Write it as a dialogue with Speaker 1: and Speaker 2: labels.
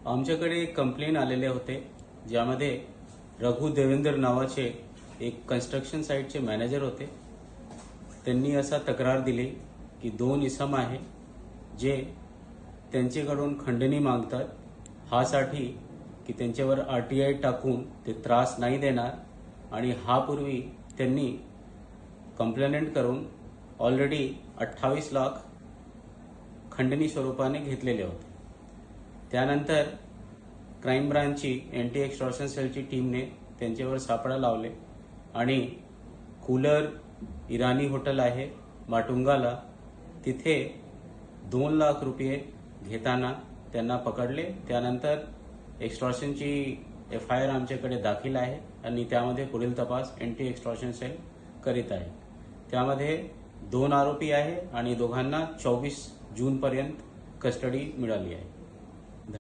Speaker 1: आमच्याकडे एक कंप्लेन आलेले होते, ज्यामध्ये रघु देवेंद्र नावाचे एक कन्स्ट्रक्शन साईटचे मॅनेजर होते. त्यांनी असा तक्रार दिली की 2 इसम आहे जे त्यांच्याकडून खंडणी मागतात, हासाठी की त्यांच्यावर RTI टाकून ते त्रास नाही देणार, आणि हापूर्वी त्यांनी कंप्लेंट करून ऑलरेडी 28 लाख खंडणी स्वरूपाने घेतलेले होते. त्यानंतर क्राईम ब्रांचची एंटी एक्स्टॉर्शन सेलची टीमने त्यांच्यावर सापळा लावले आणि कूलर इराणी हॉटेल आहे माटुंगाला, तिथे 2 लाख रुपये घेताना त्यांना पकडले. त्यानंतर एक्स्टॉर्शनची FIR आमच्याकडे दाखल आहे आणि त्यामध्ये पुढील तपास एंटी एक्स्टॉर्शन सेल करीत आहे. त्यामध्ये 2 आरोपी आहे आणि दोघांना 24 जूनपर्यंत कस्टडी मिळाली आहे.